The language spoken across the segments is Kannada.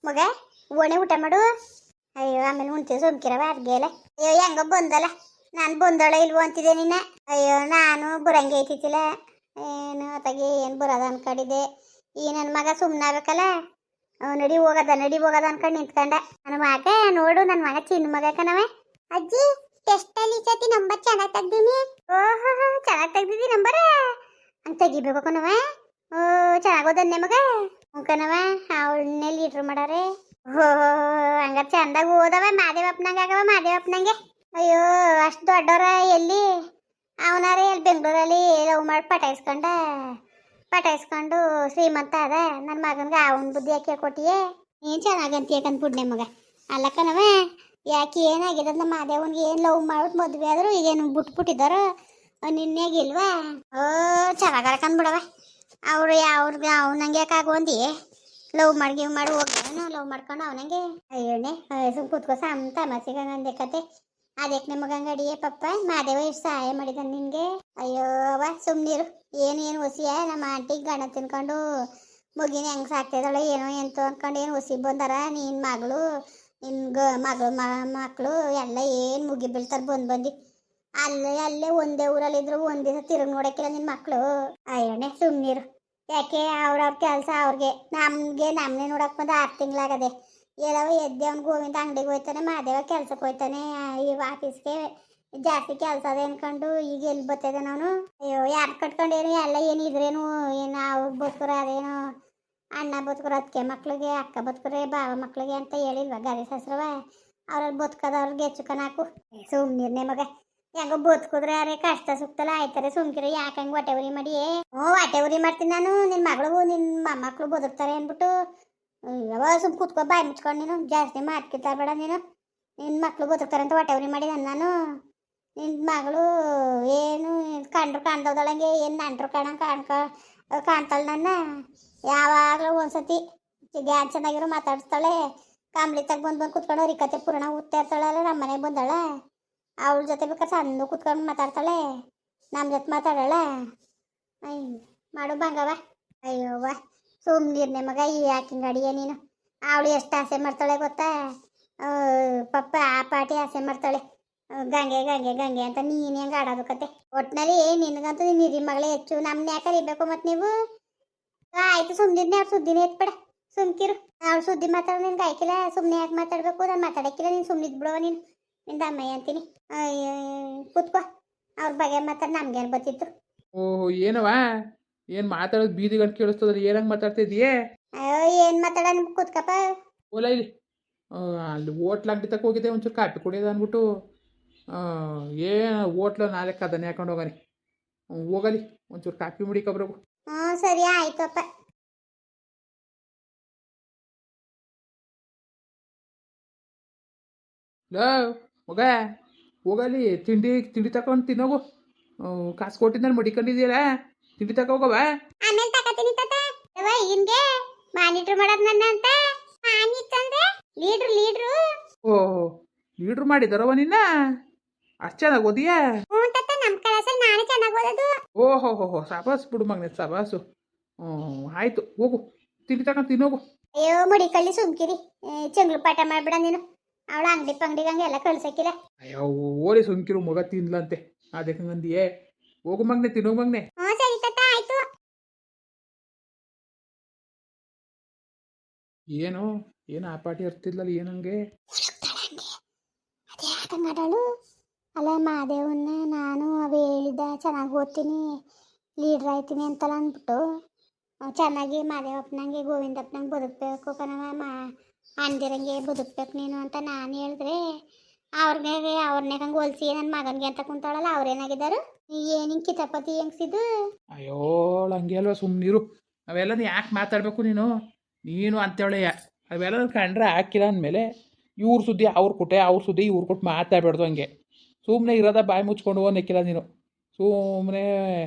ಮಗ ಓಣೆ ಊಟ ಮಾಡು. ಅಯ್ಯೋ ಆಮೇಲೆ ಉಣ್ತೀವಿ ಸುಮ್ಕಿರವ ಅಡ್ಗೆ ಎಲ್ಲ. ಅಯ್ಯೋ ಹೆಂಗ ಬಂದಲ್ಲ, ನಾನು ಬಂದಳ ಇಲ್ವೋ ಅಂತಿದ್ದೆ ನಿನ್ನ. ಅಯ್ಯೋ ನಾನು ಬರಂಗೆ ಐತಿತ್ತಿಲ್ಲ, ಏನು ಅತ್ತಾಗಿ ಏನು ಬರೋದ ಅನ್ಕೊಂಡಿದ್ದೆ. ಈ ನನ್ನ ಮಗ ಸುಮ್ಮನೆ ಆಗ್ಬೇಕಲ್ಲ. ನಡಿ ಹೋಗದ ಅನ್ಕೊಂಡು ನಿಂತ್ಕೊಂಡ. ನನ್ನ ಮಗ ನೋಡು, ನನ್ನ ಮಗ ಚಿನ್ನ ಮಗ ಕಣವ. ಅಜ್ಜಿ ಟೆಸ್ಟಲ್ಲಿ ಈ ಸತಿ ನಂಬರ್ ಚೆನ್ನಾಗಿ ತೆಗ್ದೀನಿ. ಓಹೋ ಚೆನ್ನಾಗಿ ತೆಗ್ದಿದ್ದಿ ನಂಬರ. ಹಂಗೆ ತೆಗಿಬೇಕು ಕಣವ. ಓ ಚೆನ್ನಾಗಿ ಓದನ್ನೆ ಮಗ. ಕಣವ ಅವಳನ್ನೇ ಲೀಡ್ರ್ ಮಾಡಾರೆ. ಓ ಹಂಗಾರೆ ಚಂದಾಗ ಓದವ. ಮಾದೇವಪ್ಪನಂಗೆ ಆಗವ ಮಾದೇವಪ್ಪನಂಗೆ. ಅಯ್ಯೋ ಅಷ್ಟು ದೊಡ್ಡವರ ಎಲ್ಲಿ ಅವನಾರೇ ಎಲ್ಲಿ ಬೆಂಗಳೂರಲ್ಲಿ ಲವ್ ಮಾಡಿ ಪಟಾಯಿಸ್ಕೊಂಡು ಶ್ರೀಮಂತ ಅದ. ನನ್ನ ಮಗನಿಗೆ ಅವನ ಬುದ್ಧಿ ಯಾಕೆ ಕೊಟ್ಟಿಯೇ? ಏನು ಚೆನ್ನಾಗಂತ ಯಾಕಂತ ಬಿಡ್ನೆ ಮಗ. ಅಲ್ಲ ಕಣವ, ಯಾಕೆ ಏನಾಗಿದೆ ನಮ್ಮ ಮಾದೇವನ್ಗೆ? ಏನು ಲವ್ ಮಾಡ್ಬಿಟ್ಟು ಮದುವೆ ಆದರೂ ಈಗೇನು ಬಿಟ್ಬಿಟ್ಟಿದ್ದಾರೋ ನಿನ್ನೆಗಿಲ್ವಾ? ಓ ಚೆನ್ನಾಗಳ್ಕಂದು ಬಿಡವ. ಅವರು ಅವ್ರಿಗೆ ಅವನಂಗೆ ಯಾಕಾಗುವಂದಿ? ಲವ್ ಮಾಡಿ ಹೋಗ್ತಾನೆ, ಲವ್ ಮಾಡ್ಕೊಂಡು ಅವನಂಗೆ. ಅಯ್ಯೋಣೆ ಸುಮ್ ಕೂತ್ಕೋ ತಮಾಸಿಗೆ ಅಂದೆ ಕತೆ. ಅದಕ್ಕೆ ನಿಮಗೆ ಅಂಗಡಿಯೇ ಪಪ್ಪ ಮಾದೇವ ಎಷ್ಟು ಸಹಾಯ ಮಾಡಿದ ನಿನಗೆ. ಅಯ್ಯೋ ಅವ ಸುಮ್ಮನಿರು. ಏನು ಹೊಸಿಯ ನಮ್ಮ ಆಂಟಿಗೆ ಗಣ ತಿನ್ಕೊಂಡು ಮುಗಿನ ಹೆಂಗೆ ಸಾಕ್ತಿದ್ದಾಳೆ ಏನೋ ಎಂತು ಅಂದ್ಕೊಂಡು ಏನು ಹೊಸಿ ಬಂದಾರ. ನಿನ್ನ ಮಗಳು ಮಕ್ಕಳು ಎಲ್ಲ ಏನು ಮುಗಿ ಬೀಳ್ತಾರೆ ಬಂದು ಅಲ್ಲೇ ಒಂದೇ ಊರಲ್ಲಿದ್ರು ಒಂದ್ ದಿವಸ ತಿರುಗಿ ನೋಡಕ್ಕಿಲ್ಲ ನಿನ್ನ ಮಕ್ಕಳು. ಅಯ್ಯೋಣೆ ಸುಮ್ಮನಿರು. ಯಾಕೆ ಅವ್ರವ್ರ ಕೆಲಸ ಅವ್ರಿಗೆ, ನಮ್ಮನ್ನೇ ನೋಡಕ್ ಬಂದು 6 ತಿಂಗಳಾಗದೆ. ಎಲ್ಲವ ಎದ್ದೆ ಅವ್ನು ಗೋವಿಂದ ಅಂಗಡಿಗೆ ಹೋಯ್ತಾನೆ, ಮಾದೇವ ಕೆಲ್ಸಕ್ಕೆ ಹೋಯ್ತಾನೆ. ಈ ಆಫೀಸ್ಗೆ ಜಾಸ್ತಿ ಕೆಲಸ ಅದೇ ಅನ್ಕೊಂಡು ಈಗ ಎಲ್ಲಿ ಬರ್ತದೆ ನಾನು. ಅಯ್ಯೋ ಯಾರು ಕಟ್ಕೊಂಡೇನು ಎಲ್ಲ ಏನಿದ್ರೇನು ಏನು ಅವ್ರು ಬದುಕುರ ಅದೇನು ಅಣ್ಣ ಬದುಕುರ ಅದಕ್ಕೆ ಮಕ್ಳಿಗೆ, ಅಕ್ಕ ಬದುಕುರೆ ಬಾವ ಮಕ್ಳಿಗೆ ಅಂತ ಹೇಳಿಲ್ವ ಗಾದಿ ಸಸ್ರವ. ಅವ್ರಲ್ಲಿ ಬದುಕದವ್ರಿಗೆ ಹೆಚ್ಚುಕನಾಕು. ಸುಮ್ಮನಿರ್ನೆ ಮಗ. ಹೆಂಗೋ ಬದುಕಿದ್ರೆ ಅರೆ ಕಷ್ಟ ಸುತ್ತಲ್ಲ ಆಯ್ತಾರೆ ಸುಮ್ಕಿರ. ಯಾಕೆ ಹಂಗೆ ಹೊಟ್ಟೆ ಉರಿ ಮಾಡಿ? ಹೊಟ್ಟೆ ಉರಿ ಮಾಡ್ತೀನಿ ನಾನು. ನಿನ್ನ ಮಗಳಿಗೂ ನಿನ್ನ ಮೊಮ್ಮಕ್ಕಳು ಬದುಕ್ತಾರೆ ಅಂದ್ಬಿಟ್ಟು ಯಾವ ಸುಮ್ ಕೂತ್ಕೋ ಬಾಯಿ ಮುಚ್ಕೊಂಡು. ನೀನು ಜಾಸ್ತಿ ಮಾತ್ಕಿರ್ತಾರೆ ಬೇಡ. ನೀನು ನಿನ್ನ ಮಕ್ಕಳು ಬದುಕ್ತಾರೆ ಅಂತ ಹೊಟ್ಟೆ ಉರಿ ಮಾಡಿದ ನಾನು. ನಿನ್ನ ಮಗಳು ಏನು ಕಂಡ್ರು ಕಾಣ್ದವದಳಂಗೆ ಏನು ನಂಟ್ರು ಕಾಣ್ತಾಳೆ ನನ್ನ. ಯಾವಾಗಲೂ ಒಂದ್ಸತಿ ಗ್ಯಾನ್ ಚೆನ್ನಾಗಿರೋ ಮಾತಾಡಿಸ್ತಾಳೆ. ಕಾಂಬ್ಳಿ ತಗ ಬಂದು ಕುತ್ಕೊಂಡು ರಿಕತೆ ಪೂರ್ಣ ಓದ್ತಾ ಇರ್ತಾಳಲ್ಲ. ನಮ್ಮ ಮನೆಗೆ ಬಂದಾಳ, ಅವಳ ಜೊತೆ ಬೇಕಾದ್ರೆ ಸಣ್ಣ ಕುತ್ಕೊಂಡು ಮಾತಾಡ್ತಾಳೆ, ನಮ್ಮ ಜೊತೆ ಮಾತಾಡೋಳ. ಅಯ್ಯ ಮಾಡು ಬಂಗವ. ಅಯ್ಯೋವ ಸುಮ್ಮನಿರ್ನೆ ಮಗ. ಈ ಯಾಕಿಂಗ್ ಅಡಿಗೆ ನೀನು? ಅವಳು ಎಷ್ಟು ಆಸೆ ಮಾಡ್ತಾಳೆ ಗೊತ್ತಾ? ಪಪ್ಪ ಆ ಪಾಟಿ ಆಸೆ ಮಾಡ್ತಾಳೆ, ಗಂಗೆ ಅಂತ. ನೀನು ಹೆಂಗೆ ಆಡೋದು ಕತೆ? ಒಟ್ಟಿನಲ್ಲಿ ನಿನಗಂತೂ ನಿನ್ನ ಹಿರಿ ಮಗಳೇ ಹೆಚ್ಚು. ನಮ್ಮನ್ನ ಯಾಕೆ ಕರಿಬೇಕು ಮತ್ತು ನೀವು? ಆಯ್ತು ಸುಮ್ಮನಿರ್ನೆ. ಅವ್ರು ಸುದ್ದಿನೇ ಎತ್ಬೇಡ, ಸುಮ್ಕಿರು. ಅವಳು ಸುದ್ದಿ ಮಾತಾಡೋ ನಿನ್ಗೆ ಆಯ್ಕಿಲ್ಲ. ಸುಮ್ಮನೆ ಯಾಕೆ ಮಾತಾಡಬೇಕು? ನಾನು ಮಾತಾಡೋಕ್ಕಿಲ್ಲ. ನೀನು ಸುಮ್ಮನಿದ್ ಬಿಡುವ. ನೀನು ನಿಂದ ಅಮ್ಮಯ್ಯ ಅಂತೀನಿ. ಕೂತ್ಕೋ. ಅವ್ರ ಬಗ್ಗೆ ಮಾತಾಡಿ ನಮ್ಗೇನು ಬರ್ತಿತ್ತು? ಓಹ್ ಏನವ ಏನು ಮಾತಾಡೋದು ಬೀದಿ ಗಂಟು ಕೇಳಿಸ್ತದ್ರಿ? ಏನಂಗೆ ಮಾತಾಡ್ತಾ ಇದೆಯೇ? ಅಯ್ಯೋ ಏನು ಮಾತಾಡ ನಿಮ್ಗೆ ಕೂತ್ಕಪ್ಪ. ಓಲ ಇಲ್ಲಿ ಅಲ್ಲಿ ಹೋಟ್ಲ್ ಅಂಗಡಿ ತಕ್ಕ ಹೋಗಿದ್ದೆ ಒಂಚೂರು ಕಾಪಿ ಕುಡಿಯೋದು ಅಂದ್ಬಿಟ್ಟು. ಏನು ಹೋಟ್ಲು ನಾಳೆ ಕದನೆ ಹಾಕೊಂಡು ಹೋಗಾನೆ. ಹೋಗಲಿ ಒಂಚೂರು ಕಾಪಿ ಮುಡಿಕೊಬ್ರಗು. ಹ್ಞೂ ಸರಿ ಆಯ್ತಪ್ಪ. ಲೋ ಮಗ ಹೋಗಲಿ, ತಿಂಡಿ ತಗೊಂಡು ತಿನ್ನೋಗು. ಕಾಸು ಕೊಟ್ಟಿದ್ದಲ್ಲಿ ಮಡಿಕೊಂಡಿದ್ದೀರ, ತಿಂಡಿ ತಗೋ ಹೋಗವ. ಆಮೇಲೆ ತಕತೀನಿ ತಾತ. ಹಿಂಗೆ ಮಾನಿಟ್ರ್ ಮಾಡೋದು ನನ್ನ ಅಂತ. ಮಾನಿತ್ತಂದ್ರೆ ಲೀಡ್ರು. ಓಹೋ ಲೀಡ್ರ್ ಮಾಡಿದಾರವ ನಿನ್ನ? ಅಷ್ಟು ಚೆನ್ನಾಗಿ ಓದಿಯಾ? ಹ್ಞೂ ತಾತ, ನಮ್ಮ ಕ್ಲಾಸಲ್ಲಿ ನಾನು ಚೆನ್ನಾಗಿ ಓದೋದು. ಓಹೋ ಸಾಬಾಸು ಬಿಡು ಮಗನೇ, ಸಾಬಾಸು. ಆಯಿತು ಹೋಗು, ತಿಂಡಿ ತಗೊಂಡು ತಿನ್ನೋಗು. ಅಯ್ಯೋ ಮಡಿಕಳ್ಳಿ ಸುಮ್ಕಿರಿ. ಚೆಂಗ್ಳು ಪಾಠ ಮಾಡ್ಬಿಡ ನೀನು. ಅವಳ ಅಂಗಡಿ ಹಂಗೆ ಎಲ್ಲ ಕಳ್ಸಕ್ಕಿಲ್ಲ. ಅಯ್ಯೋ ಓಲಿ ಸುಮ್ಕಿರು, ಮಗ ತಿನ್ಲಂತೆ ಅದಕ್ಕೆ ಹಂಗಂದಿಯೇ. ಹೋಗು ಮಗನೆ, ತಿನ್ನೋಗು ಮಗನೆ. ಹ್ಞೂ ಸರಿ ತಾತ ಆಯ್ತು. ಏನು ಆ ಪಾಟಿ ಇರ್ತಿದ್ಲಲ್ಲ ಏನಂಗೆ? ಅದೇ ಆಟ ಮಾಡೋಳು ಅಲ್ಲ. ಮಾದೇವನ್ನ ನಾನು ಅವು ಹೇಳಿದ್ದ ಚೆನ್ನಾಗಿ ಓದ್ತೀನಿ, ಲೀಡ್ರ್ ಆಯ್ತೀನಿ ಅಂತಲ್ಲ ಅಂದ್ಬಿಟ್ಟು ಚೆನ್ನಾಗಿ ಮಾದೇವಪ್ಪನಂಗೆ ಗೋವಿಂದಪ್ಪನಂಗೆ ಬದುಕಬೇಕು ಕಣವ, ಅಂದಿರಂಗೆ ಬದುಕಬೇಕು ನೀನು ಅಂತ ನಾನು ಹೇಳಿದ್ರೆ ಅವ್ರನ್ನೇ ಹಂಗೆ ಹೋಲ್ಸಿ ನನ್ನ ಮಗನಿಗೆ ಅಂತ ಕುಂತಾಳಲ್ಲ. ಅವ್ರೇನಾಗಿದ್ದಾರೆ? ಏನು ಹಿಂಗೆ ಕಿತಾಪತಿ ಹೆಂಗ್ಸಿದ್ದು? ಅಯ್ಯೋ ಹಂಗೆ ಅಲ್ವ, ಸುಮ್ಮನಿರು. ಅವೆಲ್ಲ ಯಾಕೆ ಮಾತಾಡಬೇಕು ನೀನು ಅಂತೇಳೆಯ? ಅವೆಲ್ಲ ಕಂಡ್ರೆ ಹಾಕಿಲ್ಲ ಅಂದಮೇಲೆ ಇವ್ರ ಸುದ್ದಿ ಅವ್ರು ಕೊಟ್ಟೆ, ಅವ್ರ ಸುದ್ದಿ ಇವ್ರು ಕೊಟ್ಟು ಮಾತಾಡ್ಬಾರ್ದು. ಹಂಗೆ ಸುಮ್ಮನೆ ಇರೋದ ಬಾಯಿ ಮುಚ್ಕೊಂಡು ಹೋಗ್ಲಿಕ್ಕಿಲ್ಲ ನೀನು. ಸುಮ್ಮನೆ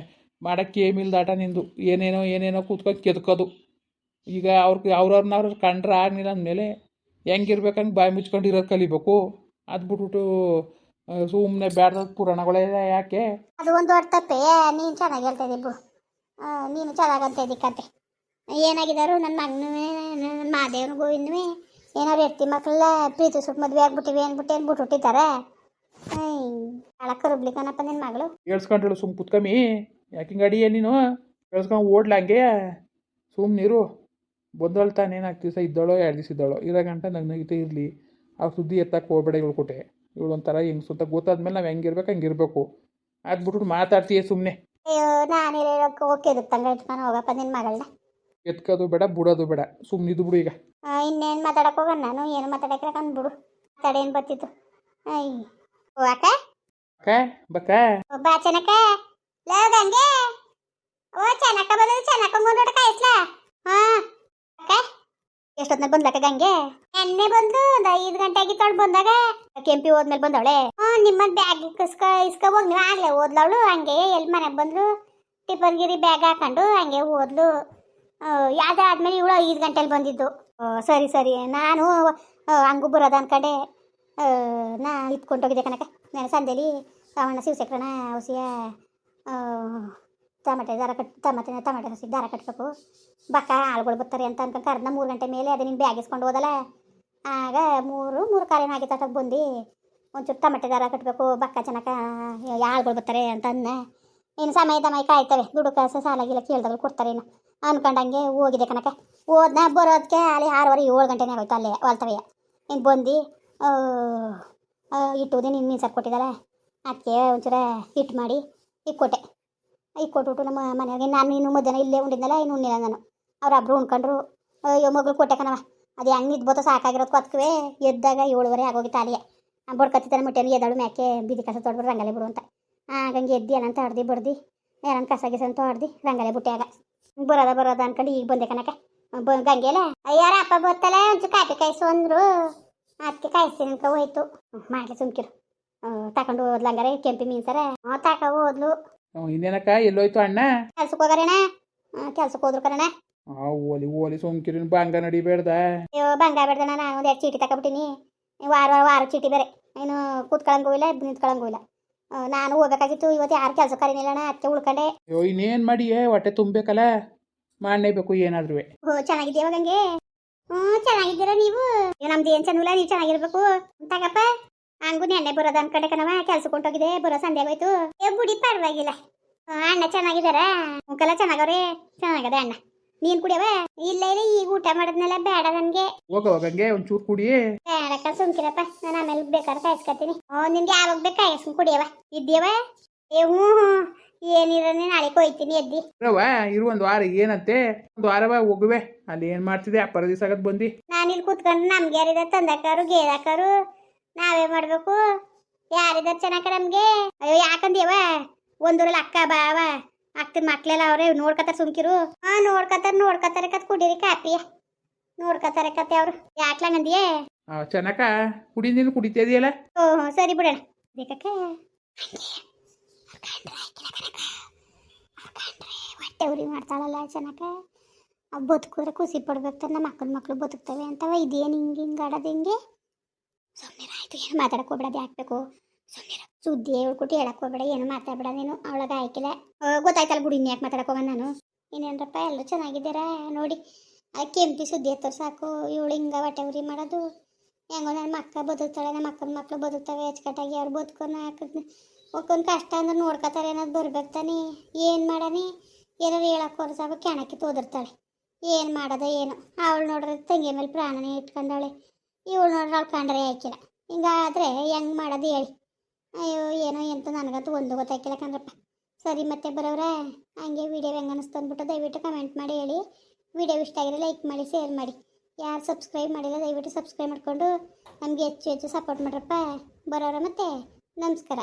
ಮಾಡೋಕ್ಕೆ ಏಮಿಲ್ದಾಟ ನಿಂದು. ಏನೇನೋ ಕೂತ್ಕೊಂಡು ಕೆದ್ಕೋದು. ಈಗ ಅವ್ರವ್ರನ್ನ ಕಂಡ್ರೆ ಆಗಲಿಲ್ಲ ಅಂದಮೇಲೆ ಹೆಂಗಿರ್ಬೇಕಂಗೆ ಬಾಯಿ ಮುಚ್ಕೊಂಡು ಇರೋದು ಕಲಿಬೇಕು. ಅದು ಬಿಟ್ಬಿಟ್ಟು ಸುಮ್ಮನೆ ಬೇಡದ ಪುರಾಣಗಳೆಲ್ಲ ಯಾಕೆ? ಅದು ಒಂದು ದೊಡ್ಡ ತಪ್ಪೇ. ನೀನು ಚೆನ್ನಾಗಿ ಹೇಳ್ತಾ ಇದ್ದೀವಿ. ನೀನು ಚೆನ್ನಾಗಂತ ಇದ್ದೀಕಂತೆ. ಏನಾಗಿದ್ದಾರು ನನ್ನ ಮಗನೂ ನನ್ನ ಮಾದೇವನಿಗೂ ಇನ್ನೂ ಏನಾರು ಎತ್ತಿ ಮಕ್ಕಳೆಲ್ಲ ಪ್ರೀತಿ ಸುಟ್ಟು ಮದುವೆ ಆಗ್ಬಿಟ್ಟಿವಿ ಅಂದ್ಬಿಟ್ಟು ಏನು ಬಿಟ್ಬಿಟ್ಟಿದ್ದಾರೆ. ಭಾಳ ಕರುಬ್ಲಿಕ್ಕನಪ್ಪ ನಿನ್ನ ಮಗಳು. ಕೇಳಿಸ್ಕೊಂಡ್ರು ಸುಮ್ ಕುತ್ಕಮ್ಮಿ ಯಾಕೆ ಹಿಂಗೆ ಅಡಿಯೇ ನೀನು ಕೇಳಿಸ್ಕೊಂಡು ಓಡ್ಲ ಹಂಗೆ ಸುಮ್ಮನಿರು. ಬಂದವಳು ತಾನೇನು 4 ದಿವಸ ಇದ್ದಾಳೋ 2 ದಿವಸ ಇದ್ದಾಳೋ ಇರೋ ಗಂಟ ನಗ್ನಗಿತೇ ಇರಲಿ. ಆ ಸುದ್ದಿ ಎತ್ತಕ್ಕೆ ಹೋಗ್ಬೇಡ ಇವಳು ಕೊಟ್ಟೆ. ಇವಳು ಒಂಥರ ಹೆಂಗೆ ಸುತ್ತ ಗೊತ್ತಾದ್ಮೇಲೆ ನಾವು ಹೆಂಗಿರ್ಬೇಕು ಹಂಗಿರ್ಬೇಕು. ಅದು ಬಿಟ್ಬಿಟ್ಟು ಮಾತಾಡ್ತೀಯ ಸುಮ್ಮನೆ. ಅಯ್ಯೋ ನಾನು ಹೇಳೋಕೆ ಓಕೆ ತಂಗ ಇಟ್ಕೊಂಡು ಹೋಗಪ್ಪ ನಿನ್ನ ಮಗಳನ್ನ. ಎತ್ಕೋದು ಬೇಡ ಬಿಡೋದು ಬೇಡ ಸುಮ್ಮನಿದ್ದು ಬಿಡು ಈಗ. ಇನ್ನೇನು ಮಾತಾಡಕ್ಕೆ ಹೋಗೋಣ ನಾನು ಏನು ಮಾತಾಡಕ್ಕೆ ಅಂದ್ಬಿಡು. ಮಾತಾಡೇನು ಬರ್ತಿತ್ತು. ಅಕ್ಕ ಅಕ್ಕ ಬಕ್ಕ ಬಾ ಚೆನ್ನಕ್ಕ ಲೇದಂಗೆ ಓ ಚೆನ್ನಕ್ಕ ಬಂದ್ರೆ ಚೆನ್ನಕ್ಕ ಮುಂದೋಟ ಕಾಯಿಸ್ಲಾ. ಹಾಂ ಅಕ್ಕ ಎಷ್ಟೊತ್ತಿನಾಗ ಬಂದ್ಲಕ್ಕ ಗಂಗೆ? ಎಣ್ಣೆ ಬಂದು ಒಂದು 5 ಗಂಟೆ ಆಗಿತ್ತವಳು ಬಂದಾಗ. ಕೆಂಪಿ ಹೋದ್ಮೇಲೆ ಬಂದವಳೆ. ನಿಮ್ಮ ಬ್ಯಾಗ್ ಇಸ್ಕೊ ಹೋಗಿ ನೀವು ಆಗಲೇ ಓದ್ಲವಳು. ಹಂಗೆ ಎಲ್ಲಿ ಮನೆಗೆ ಬಂದ್ಲು ಟಿಫನ್ಗಿರಿ ಬ್ಯಾಗ್ ಹಾಕೊಂಡು ಹಂಗೆ ಓದ್ಲು. ಅದಾದ್ಮೇಲೆ ಇವಳು 5 ಗಂಟೆಲಿ ಬಂದಿದ್ದು. ಸರಿ ಸರಿ ನಾನು ಹಂಗೂ ಬರೋದು ಅನ್ಕಂಡೆ ನಾ ಇಟ್ಕೊಂಡೋಗಿದ್ದೆ ಕನಕ. ನಾನು ಸಂದೇಲಿ ಸಾವಣ್ಣ ಶಿವಶಂಕರಣ ಔಷಧಿಯ ಟಮಾಟೆ ಹಸಿ ದಾರ ಕಟ್ಬೇಕು. ಬಕ್ಕ ಆಳುಗಳು ಬರ್ತಾರೆ ಅಂತ ಅನ್ಕೊಂಡು ಕರೆದ 3 ಗಂಟೆ ಮೇಲೆ ಅದೇ ನೀನು ಬ್ಯಾಗ್ ಇಸ್ಕೊಂಡು ಹೋದಲ್ಲ. ಆಗ 3 ಕಾಲೇನ ಆಗಿತ್ತು ಬಂದು ಒಂಚೂರು ಟಮಾಟೆ ದಾರ ಕಟ್ಟಬೇಕು ಬಕ್ಕ ಜನಕ ಆಳುಗಳು ಬರ್ತಾರೆ ಅಂತ ಅನ್ನ. ಇನ್ನು ಸಮಯ ಕಾಯ್ತವೆ ದುಡ್ಡು ಕಾಸು ಸಾಲಾಗಿಲ್ಲ ಕೇಳ್ದಾಗ ಕೊಡ್ತಾರೆ ಇನ್ನು ಅನ್ಕೊಂಡಂಗೆ ಹೋಗಿದೆ ಕನಕ. ಹೋದ್ನ ಬರೋದಕ್ಕೆ ಅಲ್ಲಿ 6:30 7 ಗಂಟೆನೇ ಆಗೋಯ್ತು ಅಲ್ಲೇ ಹೊಲ್ತವೆಯ. ಇನ್ನು ಬಂದು ಇಟ್ಟುವುದೇ ನಿನ್ನ ಮೀನು ಸಾರು ಕೊಟ್ಟಿದ್ದಾರೆ. ಅದಕ್ಕೆ ಒಂಚೂರ ಹಿಟ್ಟು ಮಾಡಿ ಇಕ್ಕೊಟ್ಟೆ. ಇಕ್ಕೊಟ್ಬಿಟ್ಟು ನಮ್ಮ ಮನೆಯಾಗೆ ನಾನು ಇನ್ನು ಮಧ್ಯಾಹ್ನ ಇಲ್ಲೇ ಉಂಡಿದ್ನಲ್ಲ ಇನ್ನು ಉಣ್ಣಿಲ್ಲ ನಾನು. ಅವ್ರೊಬ್ರು ಉಣ್ಕೊಂಡ್ರು. ಅಯ್ಯೋ ಮಗಳು ಕೊಟ್ಟೆ ಕಣವ. ಅದು ಹೆಂಗೆ ನಿದ್ಬೋತ ಸಾಕಾಗಿರೋದು ಕೊತ್ಕವೇ ಎದ್ದಾಗ 7:30 ಆಗೋಗಿತ್ತು ಅಲ್ಲಿಯೇ. ಬಡ್ಕತ್ತಿದ್ದಾನೆ ಮುಟ್ಟೆನು ಎದ್ದಾಳು ಮ್ಯಾಕೆ ಬೀದಿ ಕಸ ತೊಡ್ಬಿಡು ರಂಗಲೆ ಬಿಡು ಅಂತ. ಹಂಗೆ ಎದ್ದು ಏನಂತ ಹೊಡ್ದು ಬಡ್ದು ಯಾರನ್ನ ಕಸ ಗಿಸ ಅಂತ ಹೊಡ್ದು ರಂಗಲೆ ಬಿಟ್ಟಾಗ ಬರೋದ ಅನ್ಕೊಂಡು ಈಗ ಬಂದೆ ಕನಕ. ಗಂಗೆಲ್ಲ ಯಾರ ಅಪ್ಪ ಬರ್ತಲ್ಲ ಒಂಚೂರು ಕಾಪಿ ಕಾಯಿಸು ಅಂದರು. ಅದಕ್ಕೆ ಕಾಯಿಸ್ತೀನಿ ಅನ್ಕ ಹೋಯ್ತು. ಮಾಡಲಿ ಸುಮ್ಕಿರು. ತಗೊಂಡು ಹೋದ್ಲು ಹಂಗಾರೆ ಕೆಂಪಿ ಮೀನು ಸರ ತಕ ಹೋದ್ಲು. ಇನ್ನೇನಕ್ಕ ಎಲ್ಲೋಯ್ತು ಅಣ್ಣ? ಕೆಲ್ಸಕ್ಕೆ ಹೋಗಾರೇಣ? ಕೆಲ್ಸಕ್ಕೆ ಹೋದ್ರು ಕರಣ. ಓಲಿ ಸೋಂಕಿರಿನ ಬಂಗ ನಡಿಬೇಡ್ದ. ಅಯ್ಯೋ ಬಂಗ ಬೇಡ್ದಣ್ಣ. ನಾನು ಒಂದು 2 ಚೀಟಿ ತಗೊಬಿಟ್ಟಿನಿ. ವಾರ ಚೀಟಿ ಬೇರೆ. ಇನ್ನು ಕೂತ್ಕೊಳ್ಳಂಗೂ ಇಲ್ಲ ನಿಂತ್ಕೊಳ್ಳಂಗೂ ಇಲ್ಲ. ನಾನು ಹೋಗ್ಬೇಕಾಗಿತ್ತು ಇವತ್ತು. ಯಾರು ಕೆಲಸ ಕರೀನಿಲ್ಲಣ್ಣ ಅದಕ್ಕೆ ಉಳ್ಕೊಂಡೆ. ಅಯ್ಯೋ ಇನ್ನೇನು ಮಾಡಿ ಹೊಟ್ಟೆ ತುಂಬಬೇಕಲ್ಲ ಮಾಡಲೇಬೇಕು ಏನಾದ್ರೂ. ಚೆನ್ನಾಗಿದ್ದೀಯ ಗಂಗೆ? ಚೆನ್ನಾಗಿದ್ದೀರಾ ನೀವು? ನಮ್ದು ಏನು ಚೆನ್ನಲ್ಲ ನೀವು ಚೆನ್ನಾಗಿರ್ಬೇಕು. ತಗಪ್ಪ ಹಂಗೂ ನೆನ್ನೆ ಬರೋದು ಅನ್ಕಂಡೆ ಕಣವ. ಕೆಲ್ಸಕ್ಕೆ ಹೊಂಟೋಗಿದೆ ಬರೋ ಸಂಧ್ಯೆ ಆಗೋಯ್ತು. ಬುಡಿ ಪರವಾಗಿಲ್ಲ. ಅಣ್ಣ ಚೆನ್ನಾಗಿದ್ದಾರ? ಮುಖೆಲ್ಲ ಚೆನ್ನಾಗವ್ರೆ. ಚೆನ್ನಾಗದೆ ಅಣ್ಣ. ನೀನ್ ಕುಡಿಯವ? ಇಲ್ಲ ಈಗ ಊಟ ಮಾಡೋದ್ನೆಲ್ಲ ಬೇಡ ನನ್ಗೆ. ಹೋಗಂಗೆ ಒಂಚೂರು ಕುಡಿ. ಬೇಡಕ್ಕ ಸುಮ್ಕಿರಪ್ಪ. ನಾನು ಆಮೇಲೆ ಬೇಕಾದ್ರೆ ಕಾಯಿಸ್ಕೊತೀನಿ. ನಿನ್ಗೆ ಯಾವಾಗ ಬೇಕು ಕಾಯಿಸ್ಕೊಂಡು ಕುಡಿಯವ? ಇದ್ದೀಯವ? ಹ್ಞೂ ಏನಿರ ನಾಳೆ ಕೊಯ್ತೀನಿ ಎದ್ದಿ. ಇರು ಒಂದು ವಾರ ಏನಂತೆ. ಒಂದು ವಾರವ ಹೋಗುವೆ. ಅಲ್ಲಿ ಏನ್ ಮಾಡ್ತಿದ್ದೆ ಅಪ್ಪರ ದಿವಸ ಆಗದ್ ಬಂದು. ನಾನು ಇಲ್ಲಿ ಕೂತ್ಕೊಂಡು ನಮ್ಗೆ ಯಾರಿದಾರ ತಂದಕ್ಕಾರು ಗೇದಾಕಾರು ನಾವೇ ಮಾಡ್ಬೇಕು. ಯಾರಿದಾರ ಚೆನ್ನಾಕ ನಮ್ಗೆ? ಅಯ್ಯೋ ಯಾಕಂದ್ಯವ? ಒಂದೂರಲ್ಲಿ ಅಕ್ಕ ಬಾವ ಅಕ್ಕನ ಮಕ್ಳೆಲ್ಲ ಅವ್ರೆ ನೋಡ್ಕತಾರ ಸುಮ್ಕಿರು. ನೋಡ್ಕತಾರೆ ಕತ್ ಕುಡೀರಿ ಕಾಪಿಯ ನೋಡ್ಕತಾರೆ ಕತೆ ಅವ್ರು. ಯಾಕ್ಲಂಗಂದಿಯೇ? ಚೆನ್ನಾಕ ಕುಡಿ. ನೀನು ಕುಡಿತಿದೆಯಲ್ಲ. ಓಹ್ ಸರಿ ಬಿಡೋಣ. ಬೇಕಕ್ಕ ಹೊಟ್ಟೆ ಉರಿ ಮಾಡ್ತಾಳಲ್ಲ ಚೆನ್ನಾಕ. ಬದುಕಿದ್ರೆ ಖುಷಿ ಪಡ್ಬೇಕು. ನಮ್ಮ ಅಕ್ಕನ ಮಕ್ಳು ಬದುಕ್ತವೆ ಅಂತವ. ಇದೇನು ಹಿಂಗೆ ಆಡೋದು ಹೆಂಗೆ? ಸುಮ್ಮನೆ ಆಯ್ತು. ಏನು ಮಾತಾಡಕ್ಕೆ ಹೋಗ್ಬೇಡ. ಹಾಕ್ಬೇಕು ಸುಮ್ಮನೆ ಸುದ್ದಿ ಹೇಳ್ಕೊಟ್ಟು ಹೇಳಕ್ಕೆ ಹೋಗ್ಬೇಡ. ಏನು ಮಾತಾಡ್ಬೇಡ ನೀನು. ಅವಳಗ ಆಯ್ಕಿಲ್ಲ ಗೊತ್ತಾಯ್ತಲ್ಲ ಬಿಡು. ಇನ್ಯಾಕೆ ಮಾತಾಡಕ್ಕೆ ಹೋಗೋಣ ನಾನು. ಇನ್ನೇನಪ್ಪ ಎಲ್ಲರೂ ಚೆನ್ನಾಗಿದ್ದೀರಾ ನೋಡಿ. ಕೆಂಪಿ ಸುದ್ದಿ ಎತ್ತೋರು ಸಾಕು. ಇವಳು ಹಿಂಗೆ ಹೊಟ್ಟೆ ಉರಿ ಮಾಡೋದು ಹೆಂಗೋ. ನನ್ನ ಮಕ್ಕ ಬದುಕ್ತಾಳೆ. ನಮ್ಮ ಅಕ್ಕನ ಮಕ್ಳು ಬದುಕ್ತವೆ ಅಚ್ಚುಕಟ್ಟಾಗಿ. ಅವ್ರು ಬದುಕೊಂಡು ಒಕ್ಕೊಂದು ಕಷ್ಟ ಅಂದ್ರೆ ನೋಡ್ಕೊತಾರೆ. ಏನಾದ್ರು ಬರ್ಬೇಕು ತಾನೆ. ಏನು ಮಾಡಾನೆ? ಏನಾರು ಹೇಳಕ್ಕೆ ಹೊರ ಸಾಕು ಕೆಣಕಿ ತೋದಿರ್ತಾಳೆ. ಏನು ಮಾಡೋದ ಏನು? ಅವಳು ನೋಡ್ರೆ ತಂಗಿ ಮೇಲೆ ಪ್ರಾಣನೇ ಇಟ್ಕೊಂಡವಳೆ. ಇವಳು ನೋಡ್ರೆ ಅವಳು ಕಂಡ್ರೆ ಹಾಕಿಲ್ಲ. ಹಿಂಗಾದ್ರೆ ಹೆಂಗೆ ಮಾಡೋದು ಹೇಳಿ? ಅಯ್ಯೋ ಏನೋ ಎಂತ ನನಗಂತೂ ಒಂದು ಗೊತ್ತಾಯ್ಕಿಲ್ಲ ಕಣ್ರಪ್ಪ. ಸರಿ ಮತ್ತೆ ಬರೋವ್ರೆ ಹಂಗೆ ವಿಡಿಯೋ ಹೆಂಗೆ ಅನ್ನಿಸ್ತು ಅಂದ್ಬಿಟ್ಟು ದಯವಿಟ್ಟು ಕಮೆಂಟ್ ಮಾಡಿ ಹೇಳಿ. ವಿಡಿಯೋ ಇಷ್ಟ ಆಗಿದ್ರೆ ಲೈಕ್ ಮಾಡಿ ಶೇರ್ ಮಾಡಿ. ಯಾರು ಸಬ್ಸ್ಕ್ರೈಬ್ ಮಾಡಿಲ್ಲ ದಯವಿಟ್ಟು ಸಬ್ಸ್ಕ್ರೈಬ್ ಮಾಡಿಕೊಂಡು ನಮಗೆ ಹೆಚ್ಚು ಸಪೋರ್ಟ್ ಮಾಡ್ರಪ್ಪ. ಬರೋವ್ರೆ ಮತ್ತೆ ನಮಸ್ಕಾರ.